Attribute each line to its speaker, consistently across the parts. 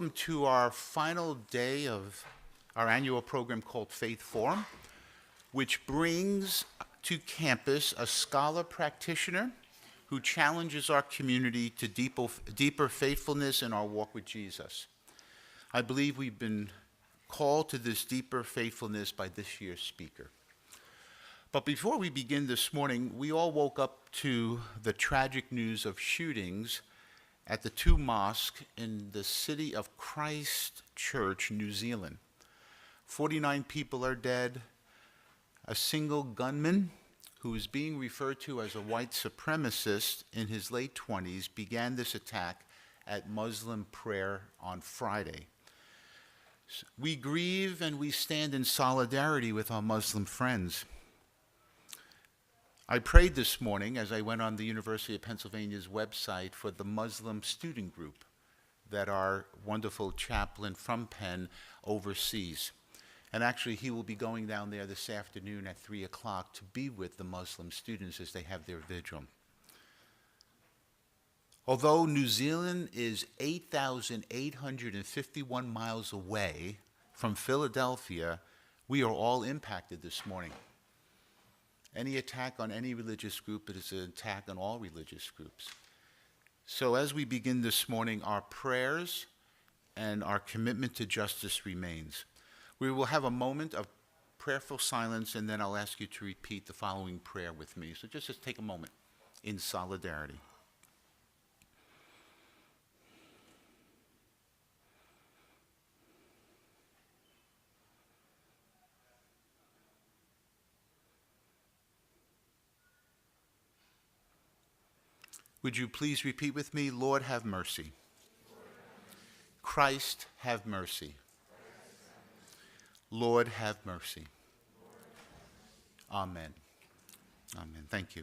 Speaker 1: Welcome to our final day of our annual program called Faith Forum, which brings to campus a scholar practitioner who challenges our community to deeper faithfulness in our walk with Jesus. I believe we've been called to this deeper faithfulness by this year's speaker. But before we begin this morning, we all woke up to the tragic news of shootings at the two mosques in the City of Christ Church, New Zealand. 49 people are dead. A single gunman, who is being referred to as a white supremacist in his late 20s, began this attack at Muslim prayer on Friday. We grieve and we stand in solidarity with our Muslim friends. I prayed this morning as I went on the University of Pennsylvania's website for the Muslim student group that our wonderful chaplain from Penn oversees. And actually, he will be going down there this afternoon at 3 o'clock to be with the Muslim students as they have their vigil. Although New Zealand is 8,851 miles away from Philadelphia, we are all impacted this morning. Any attack on any religious group, it is an attack on all religious groups. So as we begin this morning, our prayers and our commitment to justice remains. We will have a moment of prayerful silence, and then I'll ask you to repeat the following prayer with me. So just take a moment in solidarity. Would you please repeat with me? Lord, have mercy. Christ, have mercy. Lord, have mercy. Amen. Amen. Thank you.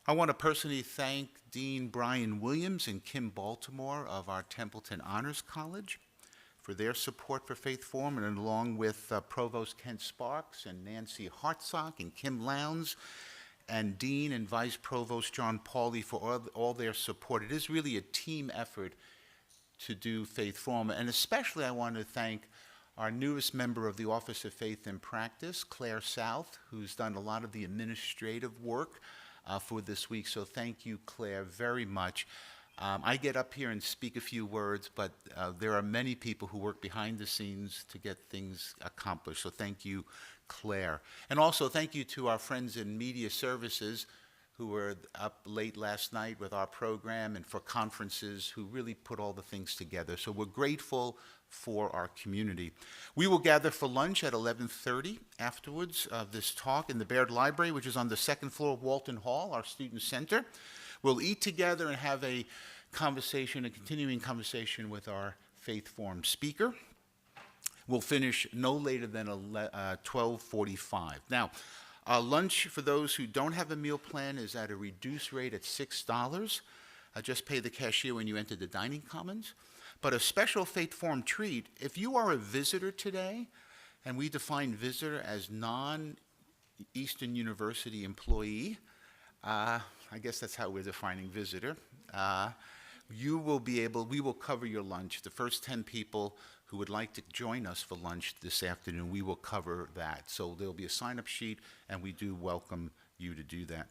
Speaker 1: I want to personally thank Dean Brian Williams and Kim Baltimore of our Templeton Honors College for their support for Faith Forum, and along with Provost Kent Sparks and Nancy Hartsock and Kim Lowndes, and Dean and Vice Provost John Pauley for all their support. It is really a team effort to do Faith Forum, and especially I want to thank our newest member of the Office of Faith and Practice, Claire South, who's done a lot of the administrative work for this week. So thank you, Claire, very much. I get up here and speak a few words, but there are many people who work behind the scenes to get things accomplished. So thank you, Claire. And also thank you to our friends in media services who were up late last night with our program and for conferences, who really put all the things together. So we're grateful for our community. We will gather for lunch at 11:30 afterwards of this talk in the Baird Library, which is on the second floor of Walton Hall, our student center. We'll eat together and have a conversation, a continuing conversation with our Faith Forum speaker. We'll finish no later than 12:45. Now, lunch for those who don't have a meal plan is at a reduced rate at $6. Just pay the cashier when you enter the dining commons. But a special Faith Forum treat, if you are a visitor today, and we define visitor as non-Eastern University employee, I guess that's how we're defining visitor, we will cover your lunch. The first 10 people who would like to join us for lunch this afternoon, we will cover that. So there'll be a sign-up sheet, and we do welcome you to do that.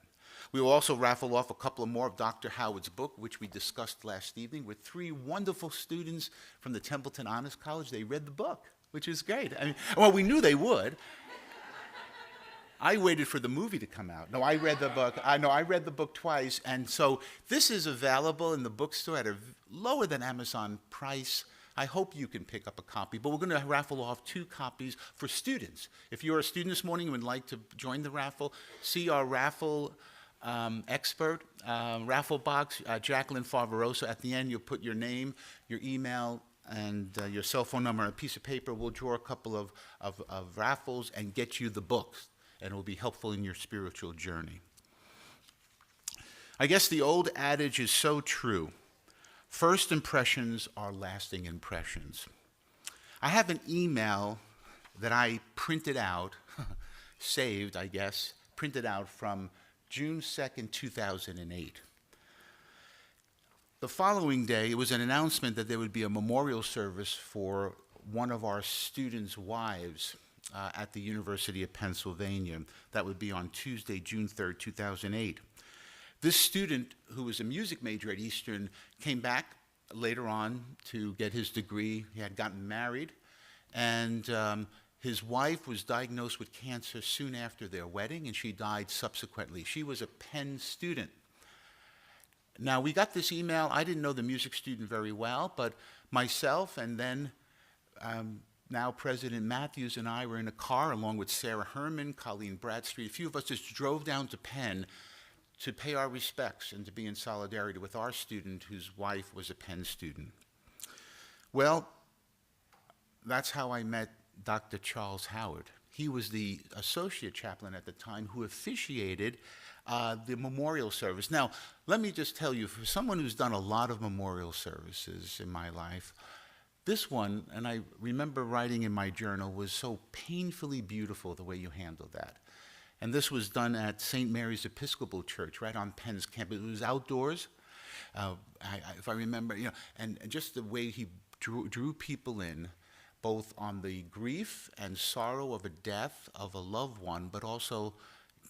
Speaker 1: We will also raffle off a couple of more of Dr. Howard's book, which we discussed last evening with 3 wonderful students from the Templeton Honors College. They read the book, which is great. I mean, well, we knew they would. I waited for the movie to come out. No, I read the book. I read the book twice, and so this is available in the bookstore at a lower than Amazon price. I hope you can pick up a copy, but we're going to raffle off 2 copies for students. If you're a student this morning and would like to join the raffle, see our raffle expert, raffle box, Jacqueline Farvarosa. At the end, you'll put your name, your email, and your cell phone number on a piece of paper. We'll draw a couple of raffles and get you the books, and it will be helpful in your spiritual journey. I guess the old adage is so true. First impressions are lasting impressions. I have an email that I printed out, saved, I guess, printed out from June 2nd, 2008. The following day, it was an announcement that there would be a memorial service for one of our students' wives at the University of Pennsylvania. That would be on Tuesday, June 3rd, 2008. This student, who was a music major at Eastern, came back later on to get his degree. He had gotten married, and his wife was diagnosed with cancer soon after their wedding, and she died subsequently. She was a Penn student. Now, we got this email. I didn't know the music student very well, but myself and then now President Matthews and I were in a car along with Sarah Herman, Colleen Bradstreet. A few of us just drove down to Penn to pay our respects and to be in solidarity with our student whose wife was a Penn student. Well, that's how I met Dr. Charles Howard. He was the associate chaplain at the time who officiated the memorial service. Now, let me just tell you, for someone who's done a lot of memorial services in my life, this one, and I remember writing in my journal, was so painfully beautiful the way you handled that. And this was done at St. Mary's Episcopal Church, right on Penn's campus. It was outdoors, if I remember, and just the way he drew people in, both on the grief and sorrow of a death of a loved one, but also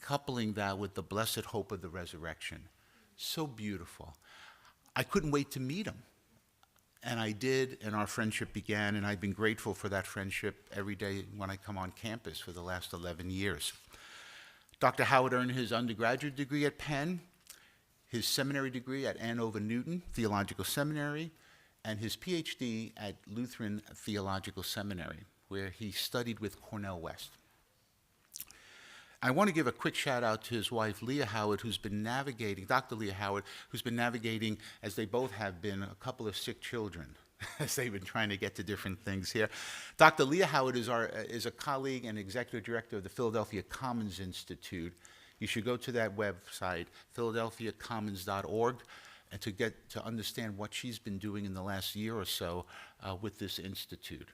Speaker 1: coupling that with the blessed hope of the resurrection. So beautiful. I couldn't wait to meet him. And I did, and our friendship began, and I've been grateful for that friendship every day when I come on campus for the last 11 years. Dr. Howard earned his undergraduate degree at Penn, his seminary degree at Ann Arbor Newton Theological Seminary, and his PhD at Lutheran Theological Seminary, where he studied with Cornel West. I want to give a quick shout out to his wife, Leah Howard, who's been navigating, Dr. Leah Howard, who's been navigating, as they both have been, a couple of sick children, as they've been trying to get to different things here. Dr. Leah Howard is a colleague and executive director of the Philadelphia Commons Institute. You should go to that website, philadelphiacommons.org, and to understand what she's been doing in the last year or so with this institute.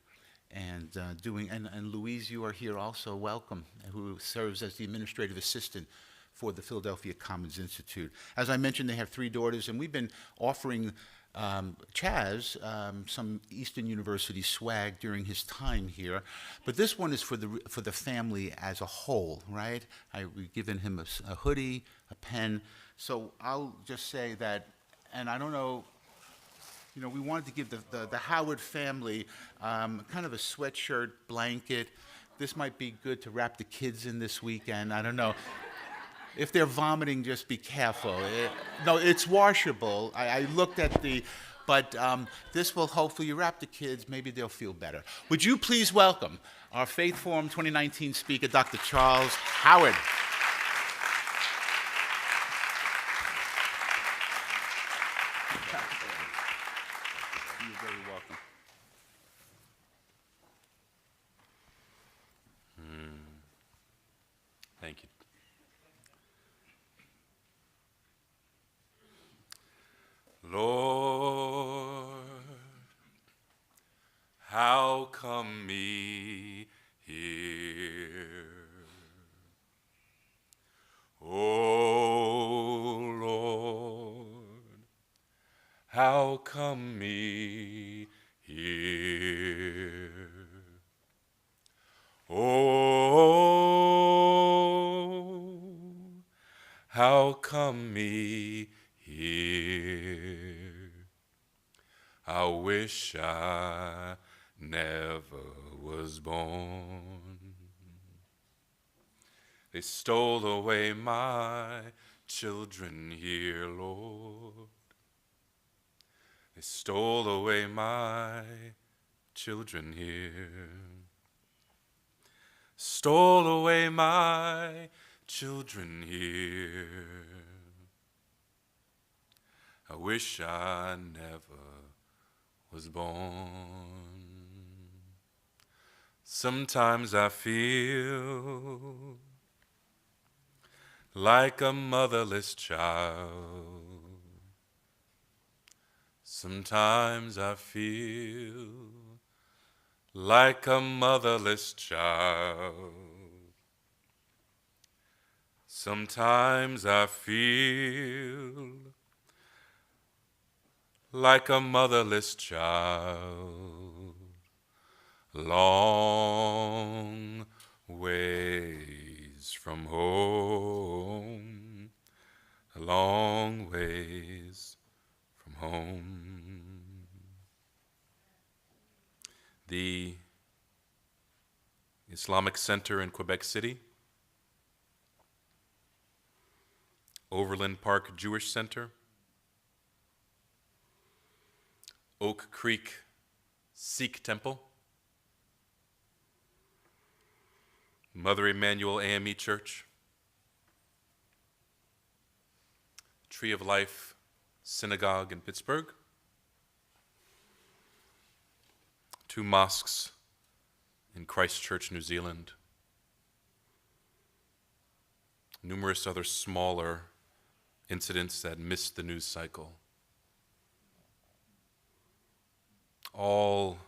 Speaker 1: And Louise, you are here also, welcome, who serves as the administrative assistant for the Philadelphia Commons Institute. As I mentioned, they have 3 daughters, and we've been offering Chaz some Eastern University swag during his time here, but this one is for the family as a whole, right? We've given him a hoodie, a pen, so I'll just say that, and I don't know, we wanted to give the Howard family kind of a sweatshirt, blanket. This might be good to wrap the kids in this weekend. I don't know. If they're vomiting, just be careful. No, it's washable. I looked at but this will hopefully wrap the kids. Maybe they'll feel better. Would you please welcome our Faith Forum 2019 speaker, Dr. Charles Howard.
Speaker 2: Thank you. Lord, how come me here? Oh, Lord, how come me here? Oh, how come me here? I wish I never was born. They stole away my children here, Lord. They stole away my children here. Stole away my children here. I wish I never was born. Sometimes I feel like a motherless child. Sometimes I feel like a motherless child. Sometimes I feel like a motherless child. Long ways from home, a long ways from home. The Islamic Center in Quebec City, Overland Park Jewish Center, Oak Creek Sikh Temple, Mother Emanuel AME Church, Tree of Life Synagogue in Pittsburgh, 2 mosques in Christchurch, New Zealand, numerous other smaller incidents that missed the news cycle. All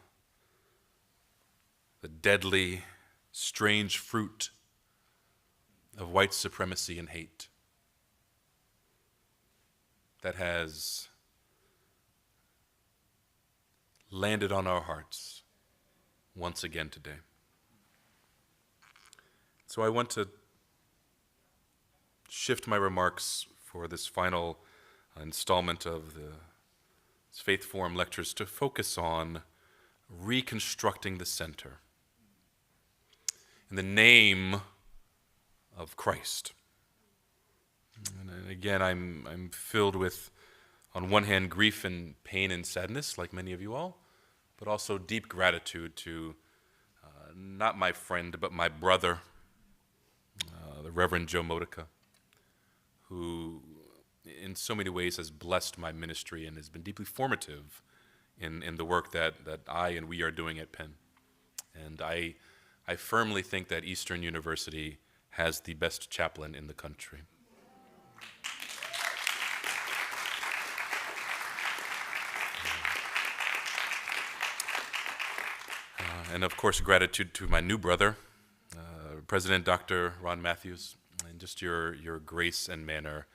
Speaker 2: the deadly, strange fruit of white supremacy and hate that has landed on our hearts once again today. So I want to shift my remarks for this final installment of the Faith Forum lectures to focus on reconstructing the center in the name of Christ. And again, I'm filled with, on one hand, grief and pain and sadness, like many of you all, but also deep gratitude to not my friend, but my brother, the Reverend Joe Modica, who in so many ways has blessed my ministry and has been deeply formative in the work that I and we are doing at Penn. And I firmly think that Eastern University has the best chaplain in the country. And of course, gratitude to my new brother, President Dr. Ron Matthews, and just your grace and manner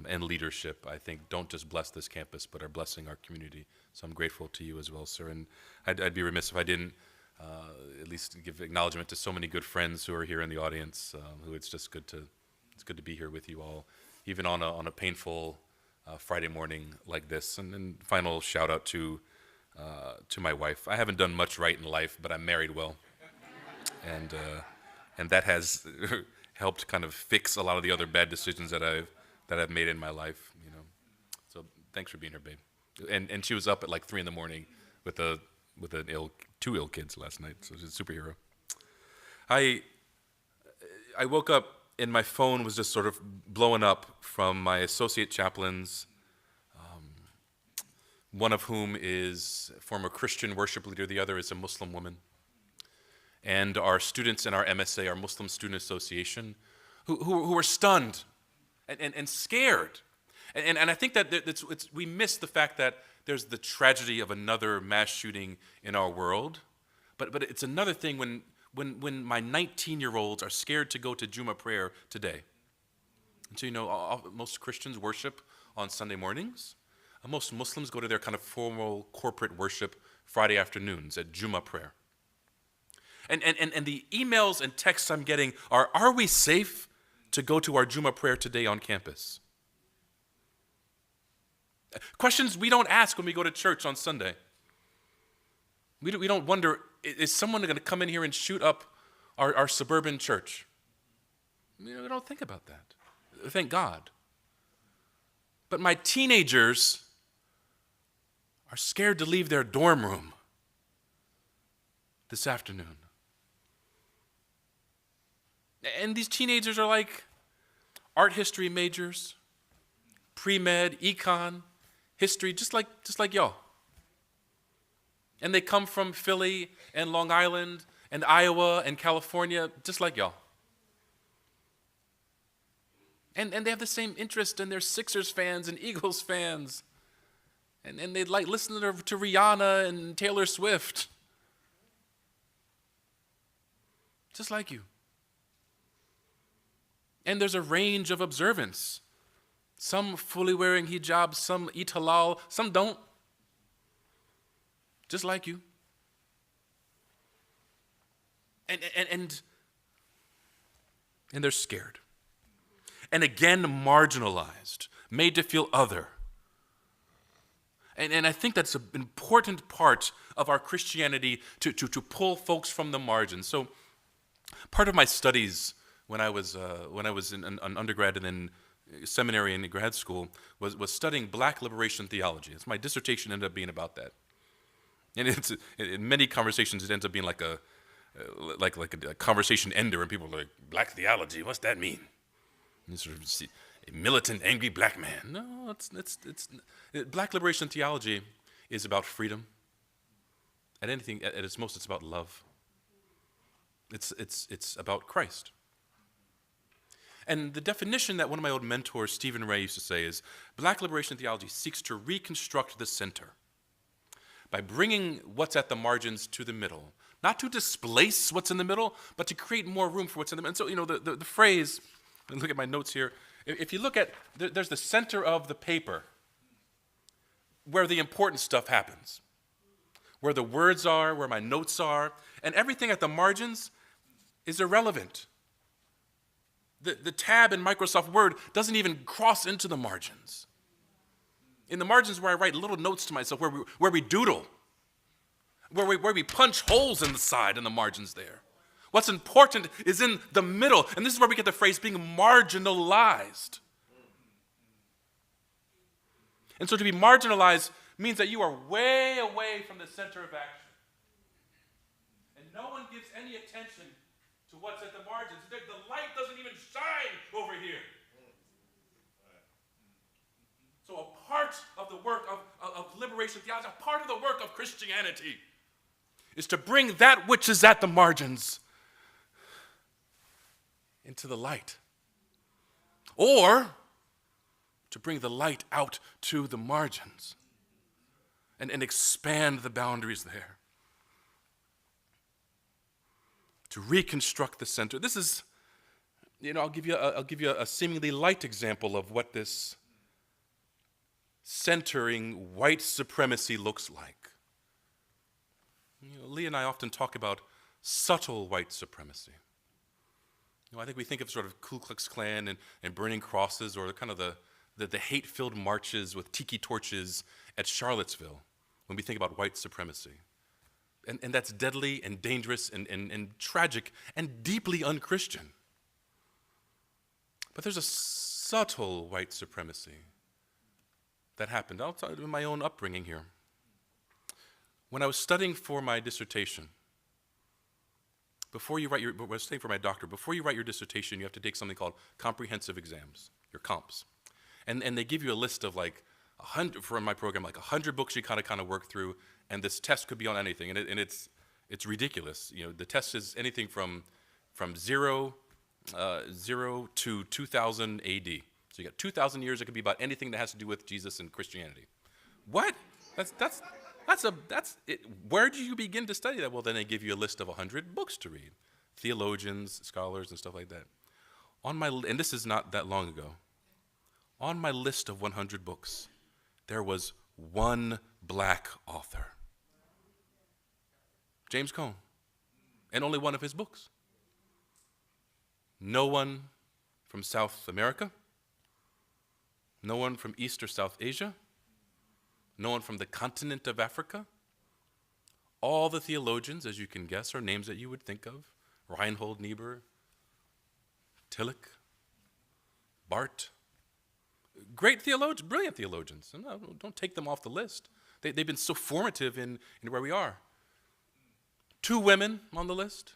Speaker 2: and leadership, I think, don't just bless this campus, but are blessing our community. So I'm grateful to you as well, sir. And I'd be remiss if I didn't at least give acknowledgement to so many good friends who are here in the audience, who it's good to be here with you all, even on a painful Friday morning like this. And final shout out to my wife. I haven't done much right in life, but I'm married well, and that has helped kind of fix a lot of the other bad decisions that I've made in my life. You know, so thanks for being here, babe. And she was up at like 3 a.m. with two ill kids last night, so she's a superhero. I woke up and my phone was just sort of blowing up from my associate chaplains, one of whom is a former Christian worship leader, the other is a Muslim woman, and our students in our MSA, our Muslim Student Association, who are stunned and scared. And I think that we miss the fact that there's the tragedy of another mass shooting in our world, but it's another thing when my 19-year-olds are scared to go to Juma prayer today. And so, you know, most Christians worship on Sunday mornings. Most Muslims go to their kind of formal corporate worship Friday afternoons at Juma prayer. And the emails and texts I'm getting are we safe to go to our Juma prayer today on campus? Questions we don't ask when we go to church on Sunday. We don't wonder, is someone going to come in here and shoot up our suburban church? We don't think about that. Thank God. But my teenagers are scared to leave their dorm room this afternoon. And these teenagers are like art history majors, pre-med, econ, history, just like y'all. And they come from Philly and Long Island and Iowa and California, just like y'all. And they have the same interest, and they're Sixers fans and Eagles fans. And they like listen to Rihanna and Taylor Swift. Just like you. And there's a range of observance. Some fully wearing hijabs, some eat halal, some don't. just like you. And they're scared. And again, marginalized, made to feel other. And I think that's an important part of our Christianity to pull folks from the margins. So part of my studies when I was in undergrad and then seminary and grad school was studying Black liberation theology. My dissertation ended up being about that. And in many conversations, it ends up being like a conversation ender, and people are like, Black theology, what's that mean? And you sort of see a militant, angry Black man. No, Black liberation theology is about freedom. At its most, it's about love. It's about Christ. And the definition that one of my old mentors, Stephen Ray, used to say is, Black liberation theology seeks to reconstruct the center by bringing what's at the margins to the middle. Not to displace what's in the middle, but to create more room for what's in the middle. And so, the phrase, and look at my notes here, if you look at, there's the center of the paper where the important stuff happens, where the words are, where my notes are, and everything at the margins is irrelevant. The tab in Microsoft Word doesn't even cross into the margins. In the margins where I write little notes to myself, where we doodle, where we punch holes in the side and the margins there. What's important is in the middle, and this is where we get the phrase being marginalized. And so to be marginalized means that you are way away from the center of action. And no one gives any attention to what's at the margins. The light doesn't even shine over here. So a part of the work of liberation theology, a part of the work of Christianity, is to bring that which is at the margins into the light. Or to bring the light out to the margins and expand the boundaries there. To reconstruct the center. This is, I'll give you a seemingly light example of what this centering white supremacy looks like. Lee and I often talk about subtle white supremacy. I think we think of sort of Ku Klux Klan and burning crosses, or kind of the hate-filled marches with tiki torches at Charlottesville when we think about white supremacy. And that's deadly and dangerous and tragic and deeply unchristian. But there's a subtle white supremacy that happened. I'll tell you my own upbringing here. When I was studying for my dissertation, before you write your dissertation, you have to take something called comprehensive exams, your comps. And they give you a list of like 100, for my program, like 100 books you kind of work through, and this test could be on anything. And it's ridiculous. The test is anything from 0 to 2000 AD. So you got 2,000 years, it could be about anything that has to do with Jesus and Christianity. What? That's it. Where do you begin to study that? Well, then they give you a list of 100 books to read, theologians, scholars, and stuff like that. And this is not that long ago. On my list of 100 books, there was one Black author, James Cone, and only one of his books. No one from South America, no one from East or South Asia, no one from the continent of Africa. All the theologians, as you can guess, are names that you would think of. Reinhold Niebuhr, Tillich, Barth. Great theologians, brilliant theologians. No, don't take them off the list. They've been so formative in where we are. 2 women on the list.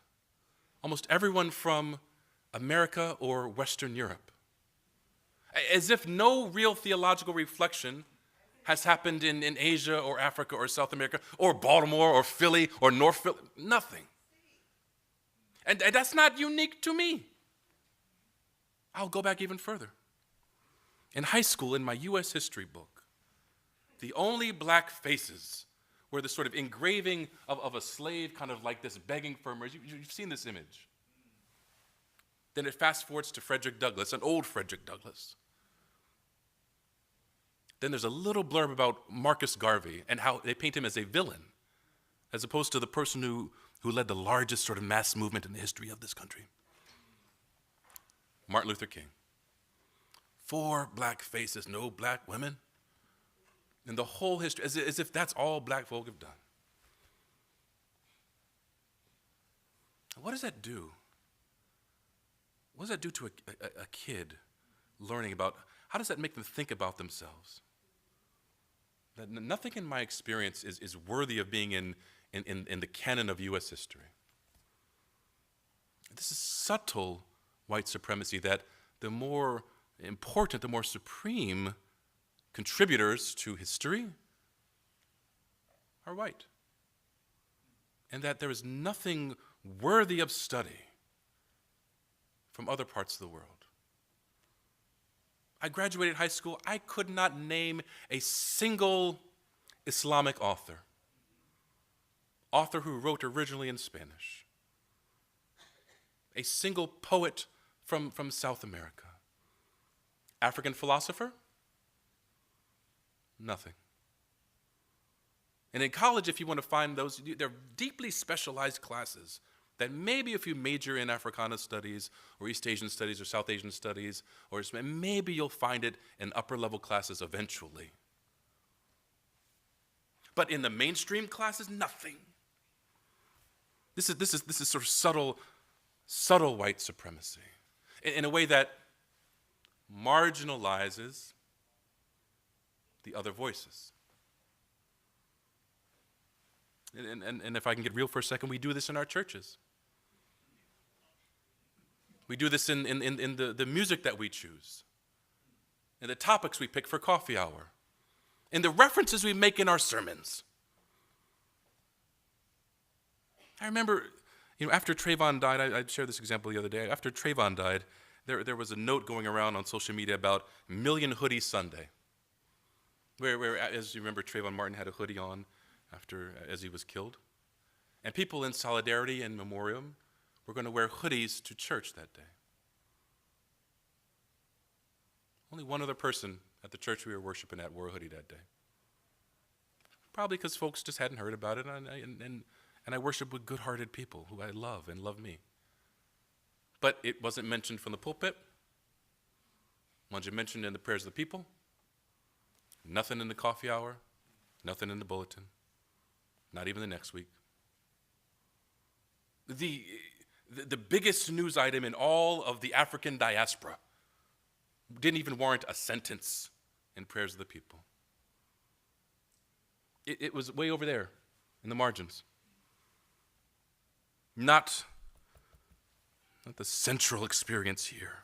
Speaker 2: Almost everyone from America or Western Europe. As if no real theological reflection has happened in Asia or Africa or South America or Baltimore or Philly or North Philly. Nothing. And that's not unique to me. I'll go back even further. In high school, in my U.S. history book, the only Black faces were the sort of engraving of a slave kind of like this begging for mercy. You've seen this image. Then it fast forwards to Frederick Douglass, an old Frederick Douglass. Then there's a little blurb about Marcus Garvey and how they paint him as a villain. as opposed to the person who led the largest sort of mass movement in the history of this country. Martin Luther King. 4 black faces, no black women. In the whole history, as if that's all black folk have done. What does that do? What does that do to a kid learning about, how does that make them think about themselves? That nothing in my experience is worthy of being in the canon of U.S. history. This is subtle white supremacy that the more important, the more supreme contributors to history are white. And that there is nothing worthy of study from other parts of the world. I graduated high school, I could not name a single Islamic author who wrote originally in Spanish, a single poet from South America. African philosopher? Nothing. And in college, if you want to find those, they're deeply specialized classes that maybe if you major in Africana studies or East Asian studies or South Asian studies, or maybe you'll find it in upper level classes eventually. But in the mainstream classes, nothing. This is sort of subtle white supremacy in a way that marginalizes the other voices. And if I can get real for a second, we do this in our churches. We do this in the music that we choose, in the topics we pick for coffee hour, in the references we make in our sermons. I remember, after Trayvon died, I shared this example the other day. After Trayvon died, there was a note going around on social media about Million Hoodie Sunday, where as you remember, Trayvon Martin had a hoodie on as he was killed. And people in solidarity and memoriam were going to wear hoodies to church that day. Only one other person at the church we were worshiping at wore a hoodie that day. Probably because folks just hadn't heard about it, and I worship with good-hearted people who I love and love me. But it wasn't mentioned from the pulpit. Wasn't mentioned in the prayers of the people. Nothing in the coffee hour. Nothing in the bulletin. Not even the next week. The biggest news item in all of the African diaspora didn't even warrant a sentence in prayers of the people. It was way over there in the margins. Not the central experience here.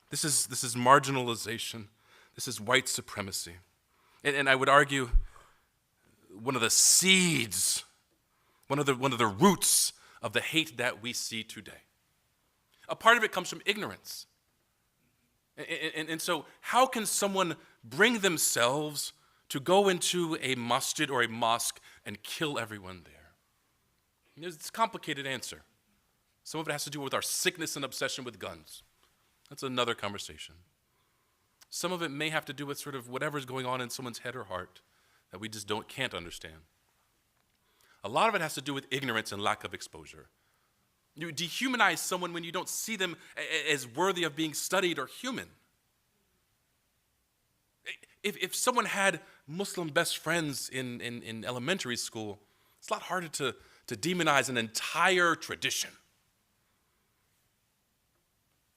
Speaker 2: This is marginalization. This is white supremacy. And I would argue one of the seeds, one of the roots of the hate that we see today. A part of it comes from ignorance. And so how can someone bring themselves to go into a masjid or a mosque and kill everyone there? It's a complicated answer. Some of it has to do with our sickness and obsession with guns. That's another conversation. Some of it may have to do with sort of whatever's going on in someone's head or heart that we just can't understand. A lot of it has to do with ignorance and lack of exposure. You dehumanize someone when you don't see them as worthy of being studied or human. If someone had Muslim best friends in elementary school, it's a lot harder to demonize an entire tradition.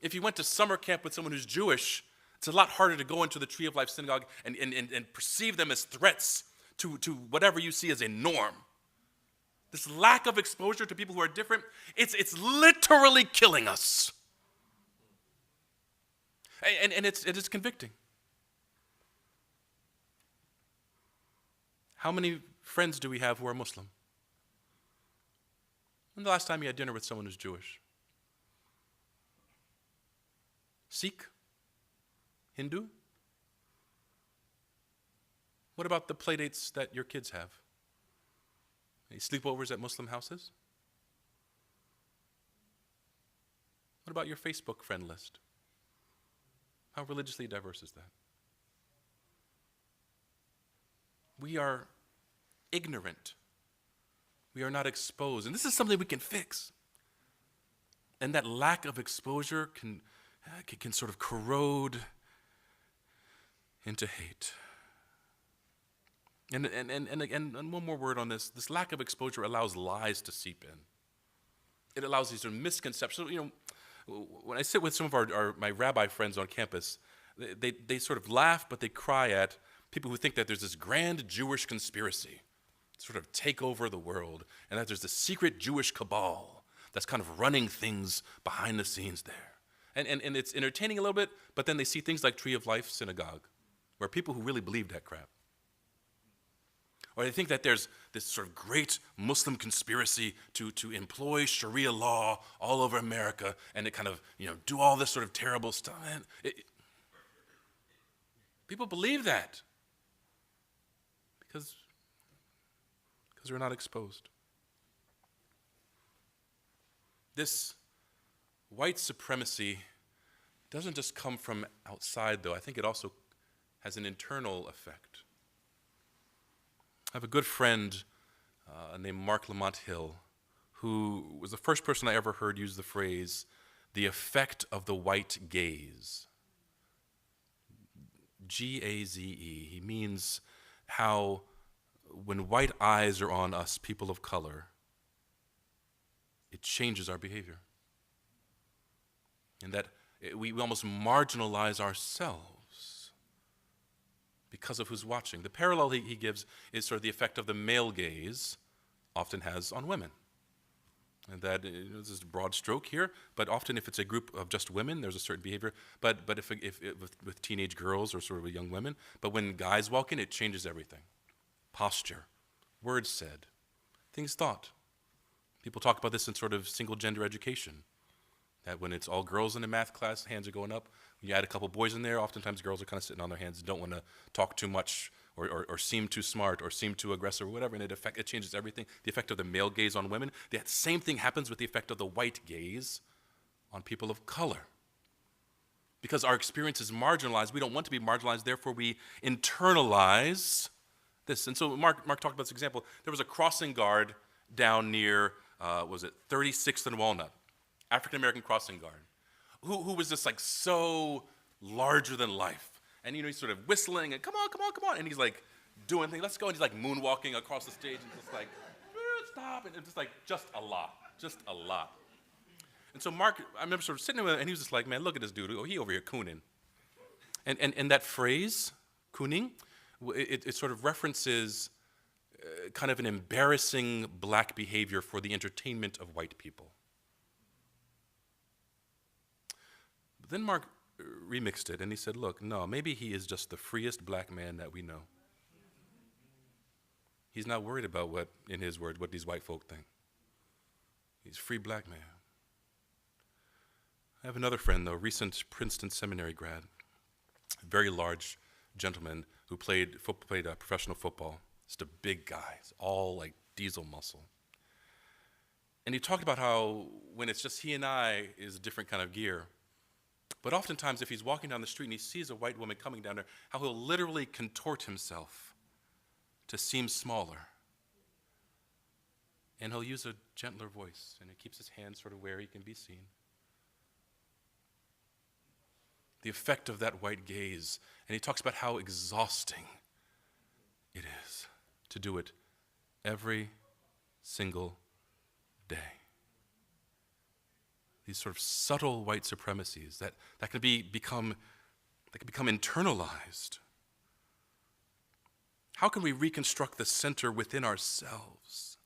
Speaker 2: If you went to summer camp with someone who's Jewish, it's a lot harder to go into the Tree of Life synagogue and perceive them as threats to whatever you see as a norm. This lack of exposure to people who are different, it's literally killing us. And it is convicting. How many friends do we have who are Muslim? When the last time you had dinner with someone who's Jewish? Sikh? Hindu? What about the playdates that your kids have? Any sleepovers at Muslim houses? What about your Facebook friend list? How religiously diverse is that? We are ignorant We are not exposed. And this is something we can fix. And that lack of exposure can sort of corrode into hate. And one more word on this. This lack of exposure allows lies to seep in. It allows these sort of misconceptions. You know, when I sit with some of my rabbi friends on campus, they sort of laugh, but they cry at people who think that there's this grand Jewish conspiracy to sort of take over the world, and that there's this secret Jewish cabal that's kind of running things behind the scenes there. And it's entertaining a little bit, but then they see things like Tree of Life Synagogue, where people who really believe that crap. Or they think that there's this sort of great Muslim conspiracy to employ Sharia law all over America and to kind of, do all this sort of terrible stuff. Man, people believe that because they're not exposed. This white supremacy doesn't just come from outside, though. I think it also has an internal effect. I have a good friend named Mark Lamont Hill, who was the first person I ever heard use the phrase, the effect of the white gaze. G-A-Z-E. He means how when white eyes are on us, people of color, it changes our behavior. And that we almost marginalize ourselves because of who's watching. The parallel he gives is sort of the effect of the male gaze often has on women. And that this is a broad stroke here, but often if it's a group of just women, there's a certain behavior. But if with teenage girls or sort of young women, but when guys walk in, it changes everything. Posture, words said, things thought. People talk about this in sort of single gender education. That when it's all girls in a math class, hands are going up. When you add a couple boys in there, oftentimes girls are kind of sitting on their hands and don't want to talk too much or seem too smart or seem too aggressive or whatever, and it changes everything. The effect of the male gaze on women, the same thing happens with the effect of the white gaze on people of color. Because our experience is marginalized, we don't want to be marginalized, therefore we internalize this. And so Mark talked about this example. There was a crossing guard down near, 36th and Walnut, African-American crossing guard, who was just like so larger than life. And he's sort of whistling and come on, and he's like doing things, let's go, and he's like moonwalking across the stage and just like, stop, and it's just a lot. And so Mark, I remember sort of sitting with him, and he was just like, man, look at this dude, he over here cooning. And that phrase, cooning, it sort of references kind of an embarrassing black behavior for the entertainment of white people. But then Mark remixed it, and he said, look, no, maybe he is just the freest black man that we know. He's not worried about what, in his words, what these white folk think. He's a free black man. I have another friend, though, recent Princeton Seminary grad, a very large gentleman who played professional football. Just a big guy, it's all like diesel muscle. And he talked about how when it's just he and I is a different kind of gear. But oftentimes, if he's walking down the street and he sees a white woman coming down there, how he'll literally contort himself to seem smaller. And he'll use a gentler voice, and he keeps his hands sort of where he can be seen. The effect of that white gaze. And he talks about how exhausting it is to do it every single day. These sort of subtle white supremacies that can become internalized. How can we reconstruct the center within ourselves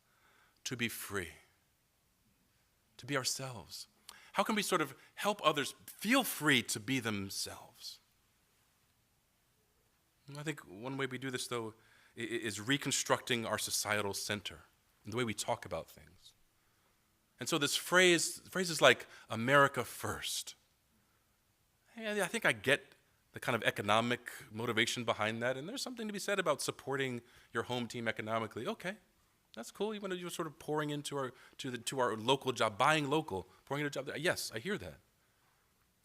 Speaker 2: to be free, to be ourselves? How can we sort of help others feel free to be themselves? And I think one way we do this, though, is reconstructing our societal center and the way we talk about things. And so this phrases like America first. I think I get the kind of economic motivation behind that, and there's something to be said about supporting your home team economically. Okay, that's cool. You're sort of pouring into our local job, buying local, pouring into a job there. Yes, I hear that.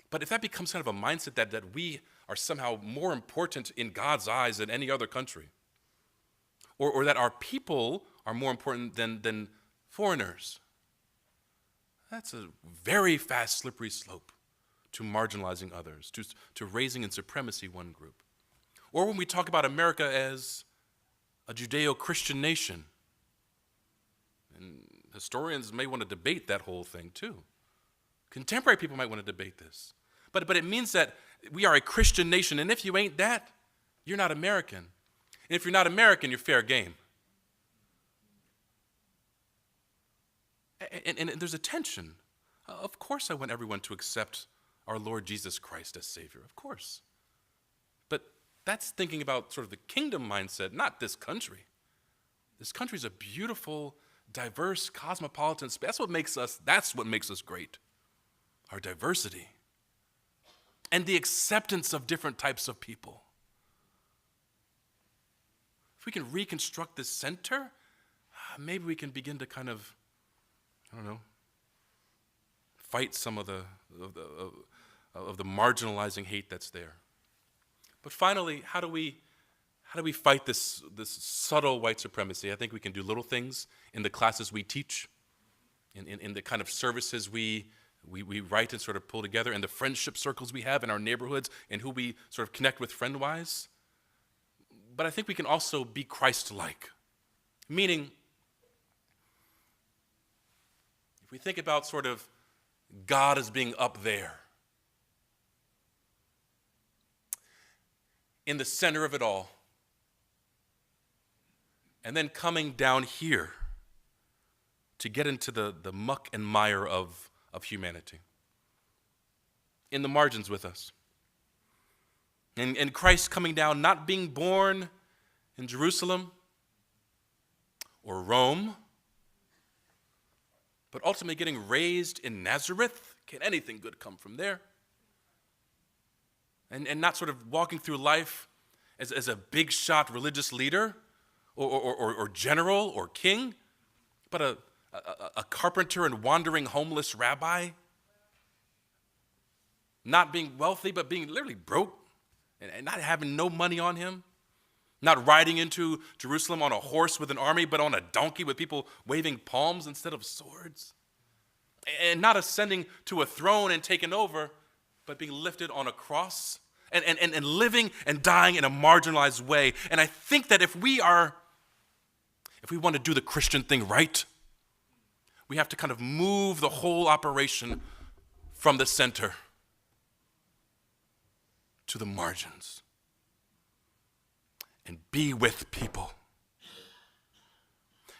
Speaker 2: But if that becomes kind of a mindset that we are somehow more important in God's eyes than any other country, or that our people are more important than foreigners. That's a very fast, slippery slope to marginalizing others, to raising in supremacy one group. Or when we talk about America as a Judeo-Christian nation, and historians may want to debate that whole thing too. Contemporary people might want to debate this. But it means that we are a Christian nation, and if you ain't that, you're not American. And if you're not American, you're fair game. And there's a tension. Of course I want everyone to accept our Lord Jesus Christ as Savior, of course. But that's thinking about sort of the kingdom mindset, not this country. This country is a beautiful, diverse, cosmopolitan space. That's what makes us great. Our diversity. And the acceptance of different types of people. If we can reconstruct this center, maybe we can begin to kind of, fight some of the marginalizing hate that's there. But finally, how do we fight this subtle white supremacy? I think we can do little things in the classes we teach, in the kind of services we write and sort of pull together, in the friendship circles we have in our neighborhoods, and who we sort of connect with friend-wise. But I think we can also be Christ-like, meaning if we think about sort of God as being up there, in the center of it all, and then coming down here to get into the muck and mire of humanity, in the margins with us. And Christ coming down, not being born in Jerusalem or Rome, but ultimately getting raised in Nazareth. Can anything good come from there? And not sort of walking through life as a big shot religious leader or general or king, but a carpenter and wandering homeless rabbi. Not being wealthy, but being literally broke and not having no money on him. Not riding into Jerusalem on a horse with an army, but on a donkey with people waving palms instead of swords. And not ascending to a throne and taking over, but being lifted on a cross and living and dying in a marginalized way. And I think that if we want to do the Christian thing right, we have to kind of move the whole operation from the center to the margins. And be with people.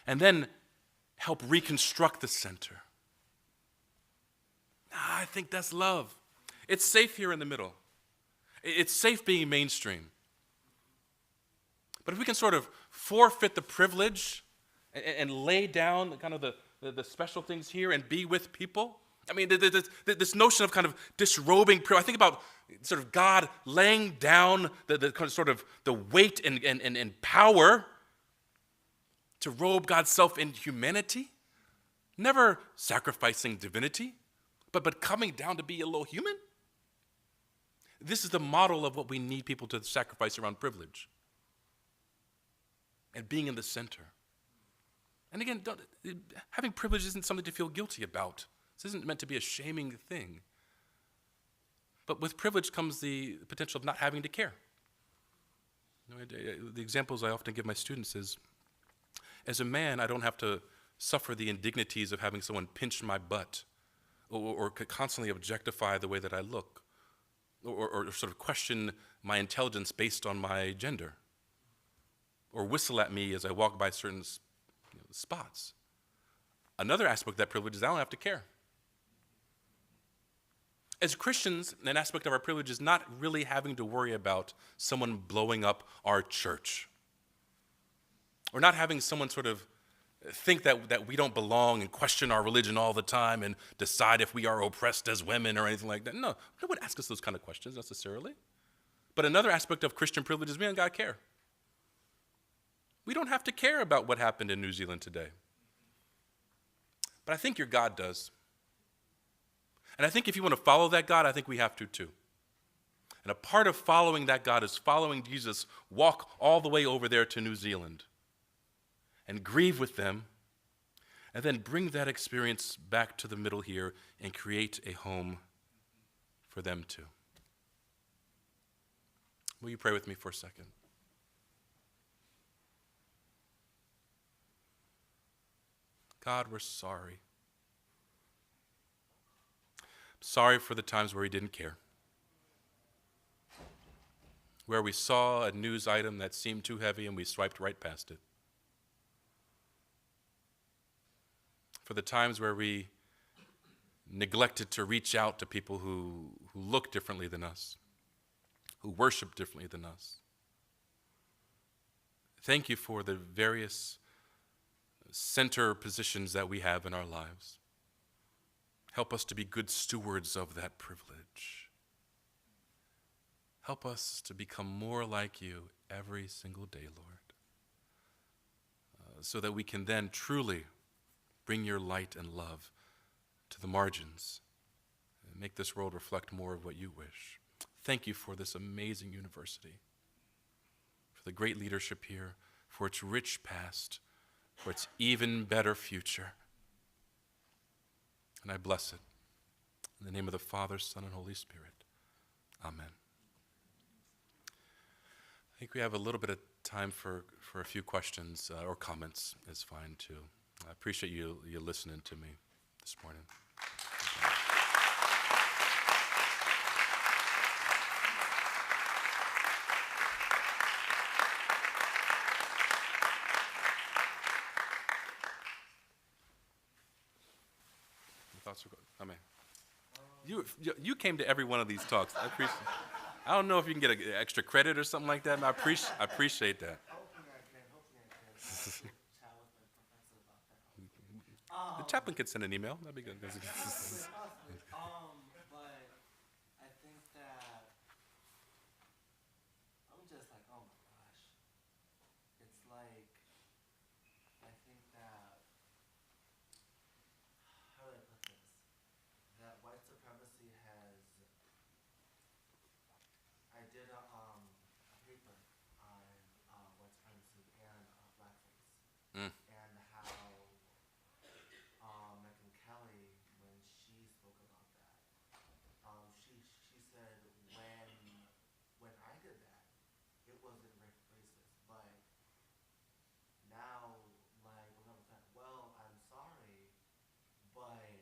Speaker 2: And then help reconstruct the center. I think that's love. It's safe here in the middle. It's safe being mainstream. But if we can sort of forfeit the privilege and lay down kind of the special things here and be with people. I mean, this notion of kind of disrobing, I think about sort of God laying down the kind of sort of the weight and power to robe God's self in humanity, never sacrificing divinity, but coming down to be a little human. This is the model of what we need people to sacrifice around privilege and being in the center. And again, having privilege isn't something to feel guilty about. This isn't meant to be a shaming thing. But with privilege comes the potential of not having to care. The examples I often give my students is, as a man, I don't have to suffer the indignities of having someone pinch my butt or constantly objectify the way that I look or sort of question my intelligence based on my gender or whistle at me as I walk by certain spots. Another aspect of that privilege is I don't have to care. As Christians, an aspect of our privilege is not really having to worry about someone blowing up our church. Or not having someone sort of think that we don't belong and question our religion all the time and decide if we are oppressed as women or anything like that. No one asks us those kind of questions necessarily. But another aspect of Christian privilege is we don't got to care. We don't have to care about what happened in New Zealand today. But I think your God does. And I think if you want to follow that God, I think we have to too. And a part of following that God is following Jesus walk all the way over there to New Zealand and grieve with them, and then bring that experience back to the middle here and create a home for them too. Will you pray with me for a second? God, we're sorry. Sorry for the times where we didn't care, where we saw a news item that seemed too heavy and we swiped right past it. For the times where we neglected to reach out to people who look differently than us, who worship differently than us. Thank you for the various center positions that we have in our lives. Help us to be good stewards of that privilege. Help us to become more like you every single day, Lord, so that we can then truly bring your light and love to the margins and make this world reflect more of what you wish. Thank you for this amazing university, for the great leadership here, for its rich past, for its even better future. And I bless it. In the name of the Father, Son, and Holy Spirit. Amen. I think we have a little bit of time for a few questions or comments is fine too. I appreciate you listening to me this morning. Thoughts are good. Amen. You came to every one of these talks. I appreciate. I don't know if you can get an extra credit or something like that. And I appreciate that. The chaplain could send an email. That'd be good.
Speaker 3: But I think that I'm just like, oh my gosh. It's like, I think that, how do I put this? That white supremacy has, I did a paper on white supremacy and blackface.
Speaker 2: Mm.
Speaker 3: And how Megyn Kelly, when she spoke about that, she said when I did that, it wasn't racist, but now, like, we're gonna say, well, I'm sorry, but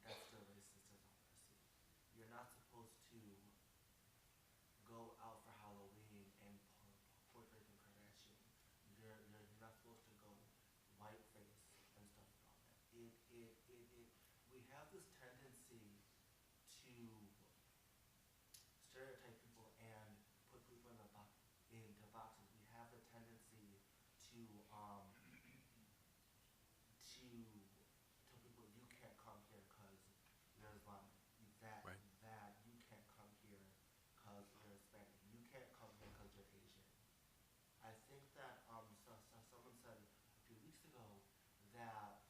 Speaker 3: that's still racist as all I see. You're not supposed to go out for Halloween and portray Kim Kardashian. You're not supposed to go whiteface and stuff and all that. We have this tendency to stereotype people and put people into boxes. We have the tendency to tell people you can't come here because you're Islamic.
Speaker 2: Right.
Speaker 3: That you can't come here because you're Hispanic. You can't come here because you're Asian. I think that someone said a few weeks ago that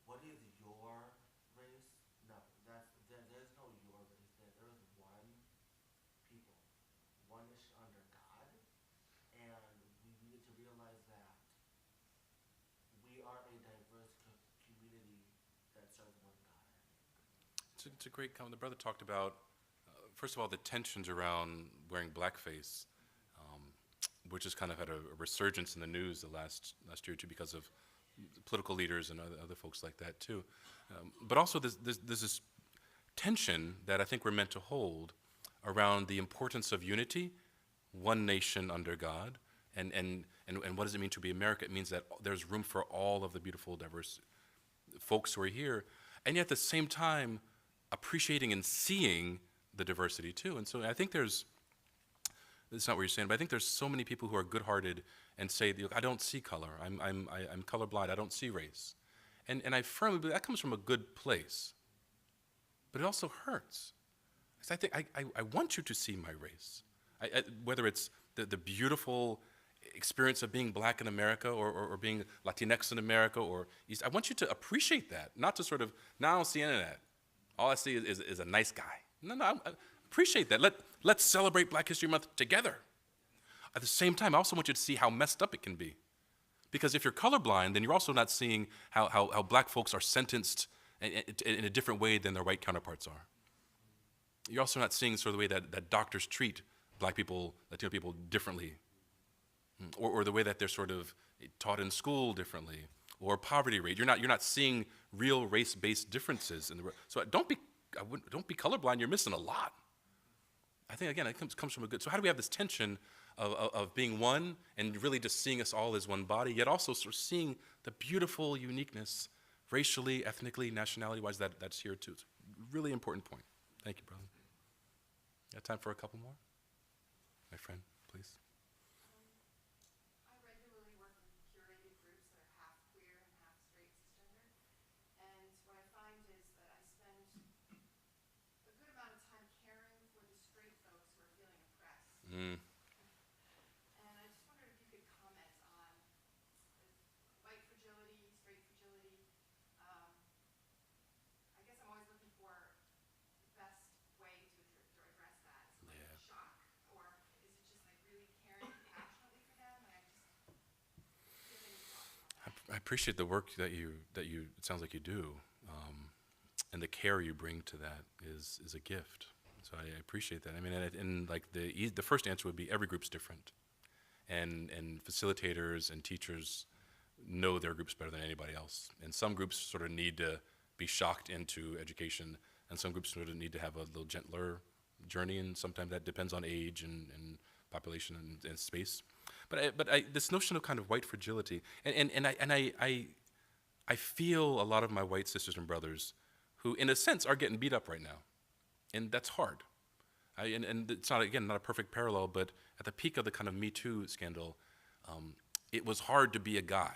Speaker 3: what is your race? No, there's no your race. There is one people, one is under God, and we need to realize that we are a diverse community that serves one God.
Speaker 2: It's a great comment. The brother talked about, first of all, the tensions around wearing blackface, which has kind of had a resurgence in the news the last year or two because of political leaders and other folks like that too. But also there's this tension that I think we're meant to hold around the importance of unity, one nation under God, and what does it mean to be America? It means that there's room for all of the beautiful, diverse folks who are here, and yet at the same time appreciating and seeing the diversity too. And so I think that's not what you're saying, but I think there's so many people who are good-hearted and say, I don't see color, I'm colorblind, I don't see race. And I firmly believe that comes from a good place. But it also hurts. Because I think I want you to see my race. Whether it's the beautiful experience of being black in America or being Latinx in America or East, I want you to appreciate that, not to sort of, now I don't see any of that. All I see is a nice guy. No, I appreciate that. Let's celebrate Black History Month together. At the same time, I also want you to see how messed up it can be. Because if you're colorblind, then you're also not seeing how black folks are sentenced in a different way than their white counterparts are. You're also not seeing sort of the way that doctors treat black people, Latino people differently, or the way that they're sort of taught in school differently, or poverty rate. You're not seeing real race-based differences in the. So don't be colorblind. You're missing a lot. I think again, it comes from a good. So how do we have this tension of being one and really just seeing us all as one body, yet also sort of seeing the beautiful uniqueness, racially, ethnically, nationality-wise, that's here too. It's a really important point. Thank you, brother. Got time for a couple more? My friend, please.
Speaker 4: I regularly work in curated groups that are half queer and half straight cisgender. And what I find is that I spend a good amount of time caring for the straight folks who are feeling oppressed. And I just wondered if you could comment on white fragility, straight fragility. I guess I'm always looking for the best way to address that. Is it like shock, or is it just like really caring passionately for them? And I just, do you have any thoughts on that?
Speaker 2: I appreciate the work that you it sounds like you do, and the care you bring to that is a gift. So I appreciate that. I mean, and like the first answer would be every group's different, and facilitators and teachers know their groups better than anybody else. And some groups sort of need to be shocked into education, and some groups sort of need to have a little gentler journey, and sometimes that depends on age and population and space. But this notion of kind of white fragility, and I feel a lot of my white sisters and brothers who, in a sense, are getting beat up right now, and that's hard. And it's not a perfect parallel, but at the peak of the kind of Me Too scandal, it was hard to be a guy.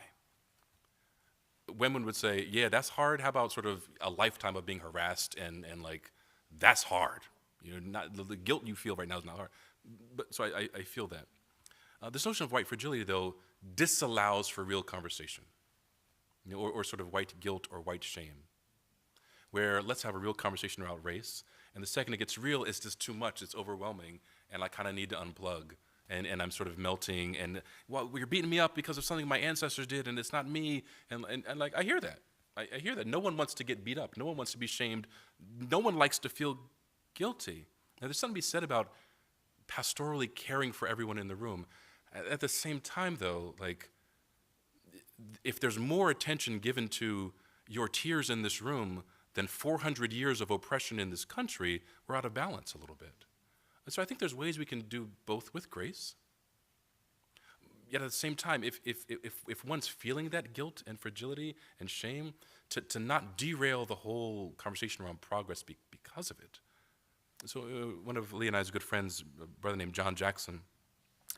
Speaker 2: Women would say, yeah, that's hard. How about sort of a lifetime of being harassed and like, that's hard. You know, not the guilt you feel right now is not hard. But so I feel that. This notion of white fragility, though, disallows for real conversation, you know, or sort of white guilt or white shame, where let's have a real conversation about race, and the second it gets real, it's just too much, it's overwhelming, and I kind of need to unplug, and I'm sort of melting, and well, you're beating me up because of something my ancestors did, and it's not me, and like, I hear that. I hear that. No one wants to get beat up. No one wants to be shamed. No one likes to feel guilty. Now, there's something to be said about pastorally caring for everyone in the room. At the same time, though, like, if there's more attention given to your tears in this room than 400 years of oppression in this country, we're out of balance a little bit. And so I think there's ways we can do both with grace. Yet at the same time, if one's feeling that guilt and fragility and shame, to not derail the whole conversation around progress because of it. So one of Lee and I's good friends, a brother named John Jackson,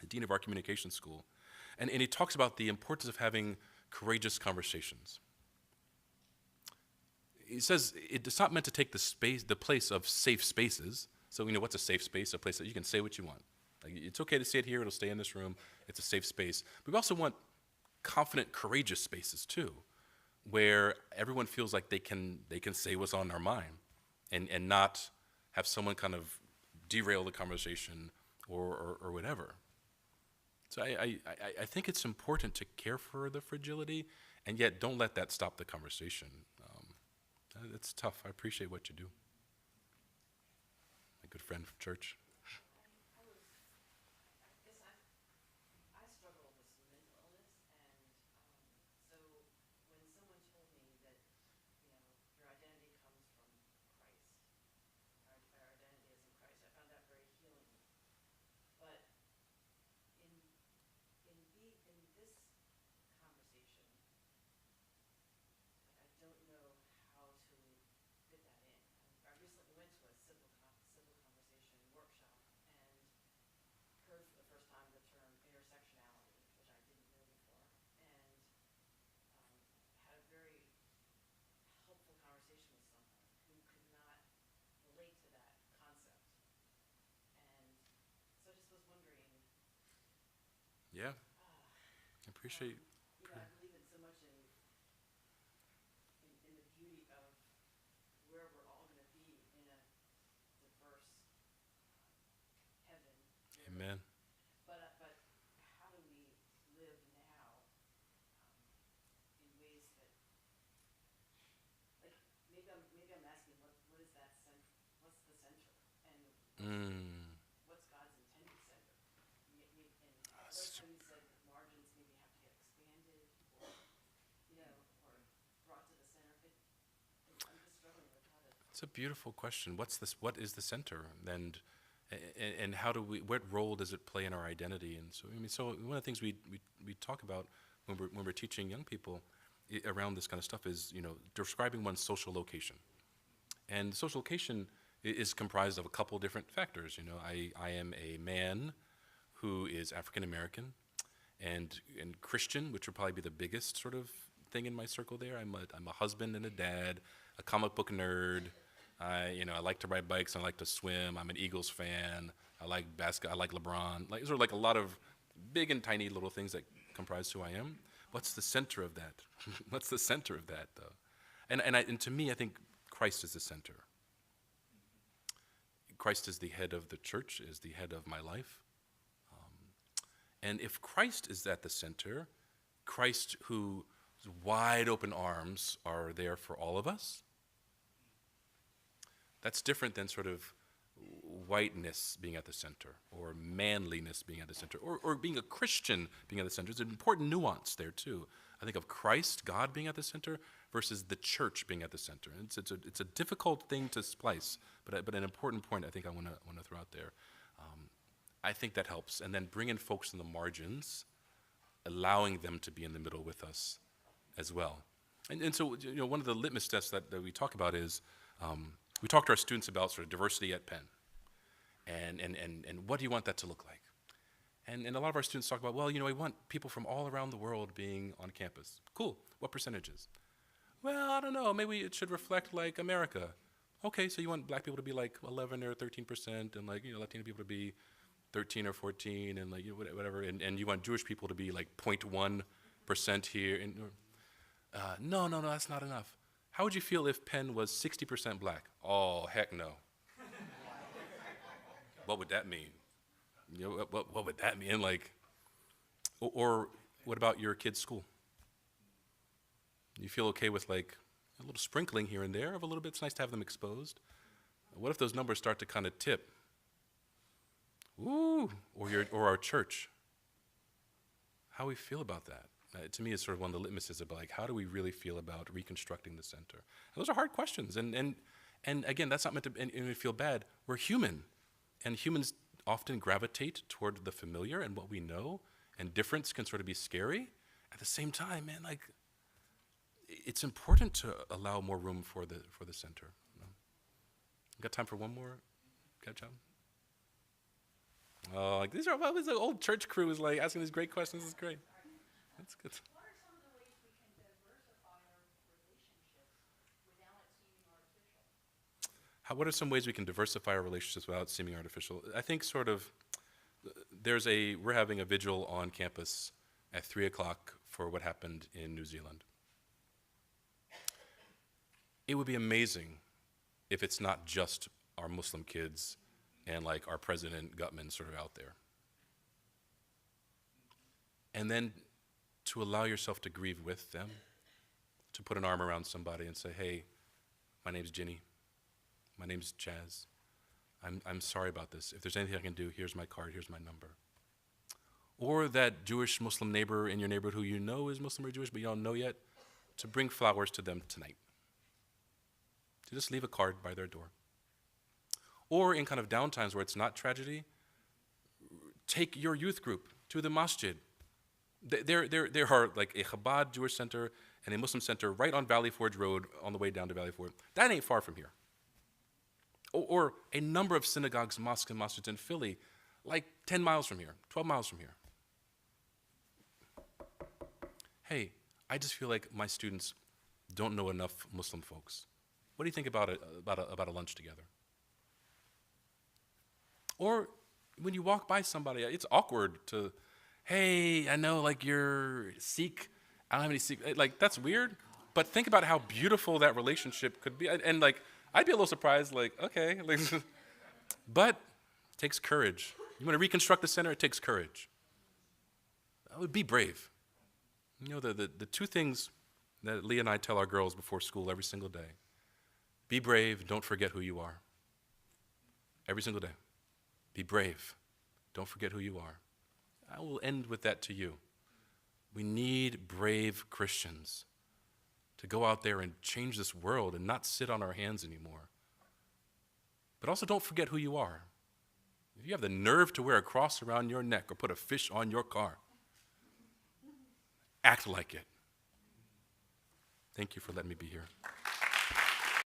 Speaker 2: the dean of our communication school, and he talks about the importance of having courageous conversations. He says it's not meant to take the place of safe spaces. So, you know, what's a safe space? A place that you can say what you want. Like, it's okay to say it here, it'll stay in this room, it's a safe space. But we also want confident, courageous spaces too, where everyone feels like they can say what's on their mind and not have someone kind of derail the conversation or whatever. So I think it's important to care for the fragility, and yet don't let that stop the conversation. It's tough. I appreciate what you do. My good friend from church.
Speaker 4: I struggle with some mental illness, and so when someone told me that, you know, your identity comes from Christ, our identity is in Christ, I found that very healing. But in this conversation, like, I don't know how to fit that in. I recently went to a civil conversation workshop and heard for the first time the term intersectionality, which I didn't know before, and had a very helpful conversation with someone who could not relate to that concept. And so I just was wondering,
Speaker 2: Yeah, I appreciate.
Speaker 4: you know, I believe in so much in the beauty of where we're all going to be in a diverse heaven.
Speaker 2: Amen.
Speaker 4: But how do we live now What's God's intended center? And other studies said that margins maybe have to get expanded or, or brought to the center. I'm just struggling with how to.
Speaker 2: It's a beautiful question. What is the center? And how do what role does it play in our identity? And so, so one of the things we talk about when we're teaching young people around this kind of stuff is, describing one's social location. And social location is comprised of a couple different factors. I am a man who is African American and Christian, which would probably be the biggest sort of thing in my circle there. I'm a husband and a dad, a comic book nerd. I like to ride bikes. I like to swim. I'm an Eagles fan. I like basketball. I like LeBron. Those are like a lot of big and tiny little things that comprise who I am. What's the center of that? What's the center of that, though? And to me, I think Christ is the center. Christ is the head of the church, is the head of my life. And if Christ is at the center, Christ whose wide open arms are there for all of us, that's different than sort of whiteness being at the center, or manliness being at the center, or being a Christian being at the center. There's an important nuance there too. I think of Christ, God being at the center, versus the church being at the center. And it's a difficult thing to splice, but an important point I think I want to throw out there. I think that helps. And then bringing folks in the margins, allowing them to be in the middle with us as well. And so one of the litmus tests that we talk about is, we talk to our students about sort of diversity at Penn, and what do you want that to look like? And a lot of our students talk about, well, we want people from all around the world being on campus. Cool. What percentages? Well, I don't know. Maybe it should reflect like America. Okay, so you want black people to be like 11 or 13%, and like Latino people to be 13 or 14, and like whatever, and you want Jewish people to be like 0.1% here. And no, that's not enough. How would you feel if Penn was 60% black? Oh, heck no. What would that mean? What would that mean? Like, or what about your kid's school? You feel okay with like a little sprinkling here and there of a little bit? It's nice to have them exposed. What if those numbers start to kind of tip? Ooh, or our church. How we feel about that? To me, is sort of one of the litmuses about like how do we really feel about reconstructing the center? And those are hard questions, and again, that's not meant to and we feel bad. We're human, and humans often gravitate toward the familiar and what we know, and difference can sort of be scary. At the same time, man, like it's important to allow more room for the center. Got time for one more? Catch up? Oh, like these are the old church crew is like asking these great questions. This is great. That's good.
Speaker 5: What are some of the ways we can diversify our relationships without it seeming artificial?
Speaker 2: What are some ways we can diversify our relationships without seeming artificial? I think sort of we're having a vigil on campus at 3 o'clock for what happened in New Zealand. It would be amazing if it's not just our Muslim kids and like our President Gutman sort of out there. And then to allow yourself to grieve with them, to put an arm around somebody and say, hey, my name's Ginny, my name's Chaz, I'm sorry about this. If there's anything I can do, here's my card, here's my number. Or that Jewish Muslim neighbor in your neighborhood who you know is Muslim or Jewish but you don't know yet, to bring flowers to them tonight. To just leave a card by their door. Or in kind of downtimes where it's not tragedy, take your youth group to the masjid. There are like a Chabad Jewish center and a Muslim center right on Valley Forge Road on the way down to Valley Forge. That ain't far from here. Or a number of synagogues, mosques, and masjids in Philly, like 10 miles from here, 12 miles from here. Hey, I just feel like my students don't know enough Muslim folks. What do you think about a lunch together? Or when you walk by somebody, it's awkward to, hey, I know like you're Sikh. I don't have any Sikh. Like that's weird. But think about how beautiful that relationship could be. And like I'd be a little surprised. Like okay, like, but it takes courage. You want to reconstruct the center? It takes courage. I would be brave. You know the two things that Leah and I tell our girls before school every single day: be brave. Don't forget who you are. Every single day. Be brave. Don't forget who you are. I will end with that to you. We need brave Christians to go out there and change this world and not sit on our hands anymore. But also don't forget who you are. If you have the nerve to wear a cross around your neck or put a fish on your car, act like it. Thank you for letting me be here.